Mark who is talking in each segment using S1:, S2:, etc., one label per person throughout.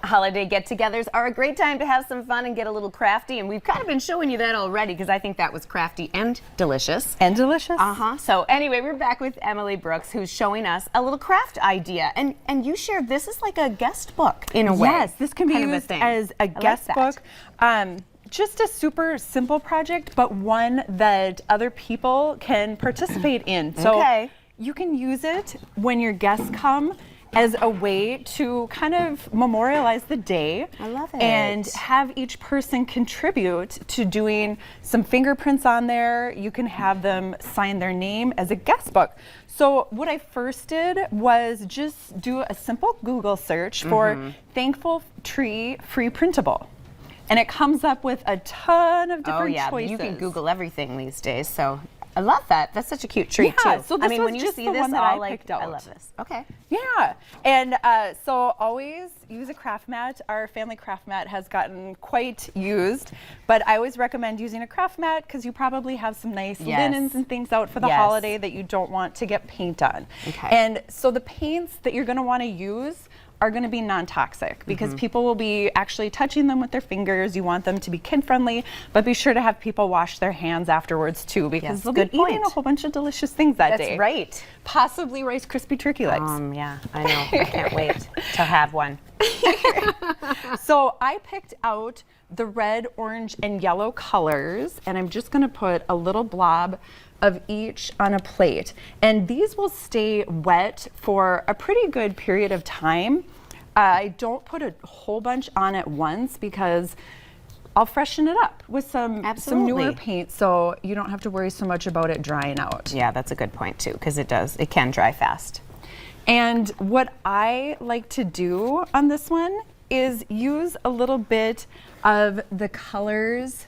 S1: Holiday get-togethers are a great time to have some fun and get a little crafty, and we've kind of been showing you that already because I think that was crafty and delicious.
S2: And delicious.
S1: So anyway, we're back with Emily Brooks, who's showing us a little craft idea, and you shared this is like a guest book in a way.
S2: Yes, this can be used as a guest book. Just a super simple project, but one that other people can participate in. So you can use it when your guests come as a way to kind of memorialize the day.
S1: I love it.
S2: And have each person contribute to doing some fingerprints on there. You can have them sign their name as a guest book. So what I first did was just do a simple Google search for Thankful Tree Free Printable. And it comes up with a ton of different choices.
S1: You can Google everything these days, so I love that. That's such a cute tree too.
S2: So this was just the one that I picked out.
S1: I love this. Okay.
S2: Yeah, and so always use a craft mat. Our family craft mat has gotten quite used, but I always recommend using a craft mat because you probably have some nice linens and things out for the holiday that you don't want to get paint on. And so the paints that you're going to want to use are going to be non-toxic because people will be actually touching them with their fingers. You want them to be kid-friendly, but be sure to have people wash their hands afterwards too because they'll be eating a whole bunch of delicious things that day.
S1: That's right.
S2: Possibly Rice Krispie turkey legs.
S1: Yeah, I know. I can't wait to have one.
S2: So I picked out the red, orange, and yellow colors, and I'm just going to put a little blob of each on a plate. And these will stay wet for a pretty good period of time. I don't put a whole bunch on at once because I'll freshen it up with some newer paint so you don't have to worry so much about it drying out.
S1: Yeah, that's a good point too because it can dry fast.
S2: And what I like to do on this one is use a little bit of the colors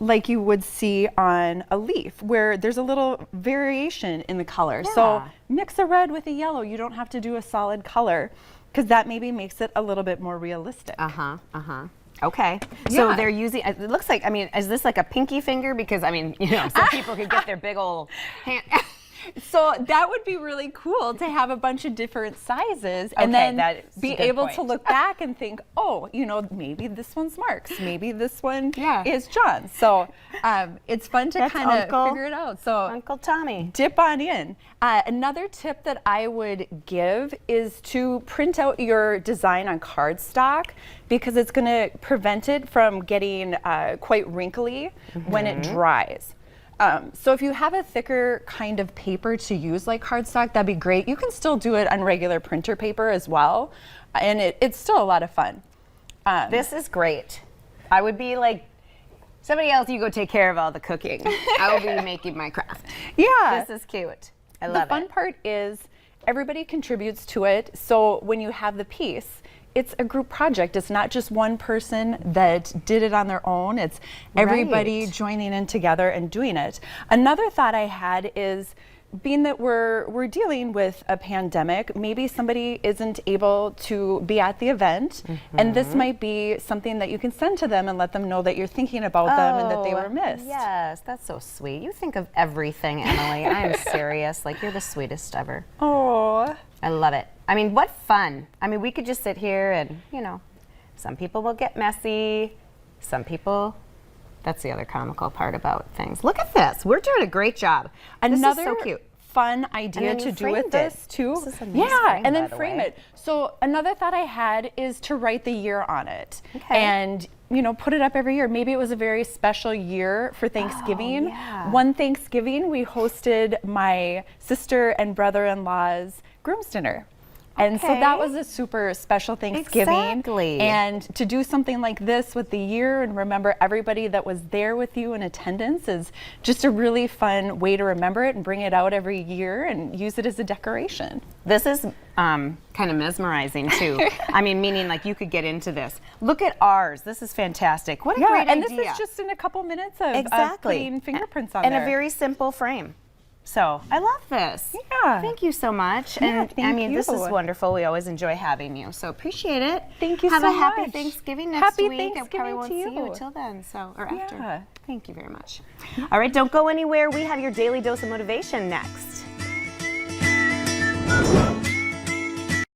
S2: like you would see on a leaf where there's a little variation in the color. So mix a red with a yellow. You don't have to do a solid color because that maybe makes it a little bit more realistic.
S1: Okay. So they're using, it looks like, I mean, is this like a pinky finger? Because I mean, you know, some people could get their big old hand.
S2: So that would be really cool to have a bunch of different sizes and then be able to look back and think, oh, you know, maybe this one's Mark's, maybe this one is John's. So it's fun to kind of figure it out. So
S1: Uncle Tommy.
S2: Dip on in. Another tip that I would give is to print out your design on cardstock because it's going to prevent it from getting quite wrinkly when it dries. So if you have a thicker kind of paper to use like cardstock, that'd be great. You can still do it on regular printer paper as well. And it's still a lot of fun.
S1: This is great. I would be like, somebody else, you go take care of all the cooking. I will be making my craft.
S2: Yeah.
S1: This is cute. I love it.
S2: The fun part is everybody contributes to it. So when you have the piece, it's a group project. It's not just one person that did it on their own. It's everybody joining in together and doing it. Another thought I had is, being that we're dealing with a pandemic, maybe somebody isn't able to be at the event, and this might be something that you can send to them and let them know that you're thinking about them and that they were missed.
S1: Yes, that's so sweet. You think of everything, Emily. I'm serious. Like, you're the sweetest ever.
S2: Oh,
S1: I love it. I mean, what fun. I mean, we could just sit here and, you know, some people will get messy. Some people, that's the other comical part about things. Look at this. We're doing a great job.
S2: Another
S1: this is so cute.
S2: Fun idea to do with this too.
S1: This is a nice frame,
S2: and then
S1: by the
S2: frame
S1: way.
S2: it. So another thought I had is to write the year on it. And you know, put it up every year. Maybe it was a very special year for Thanksgiving. One Thanksgiving we hosted my sister and brother-in-law's groom's dinner. And so that was a super special Thanksgiving. And to do something like this with the year and remember everybody that was there with you in attendance is just a really fun way to remember it and bring it out every year and use it as a decoration.
S1: This is kind of mesmerizing too. I mean, meaning like you could get into this. Look at ours. This is fantastic. What a great idea.
S2: And this is just in a couple minutes of putting fingerprints on there.
S1: And a very simple frame. So I love this.
S2: Yeah.
S1: Thank you so much.
S2: Yeah,
S1: and I mean, this is wonderful. We always enjoy having you. So appreciate it.
S2: Thank you
S1: so much.
S2: Have
S1: a happy Thanksgiving next week.
S2: Thanksgiving
S1: I probably won't
S2: to you.
S1: see you until then. So, or after.
S2: Yeah.
S1: Thank you very much. All right, don't go anywhere. We have your daily dose of motivation next.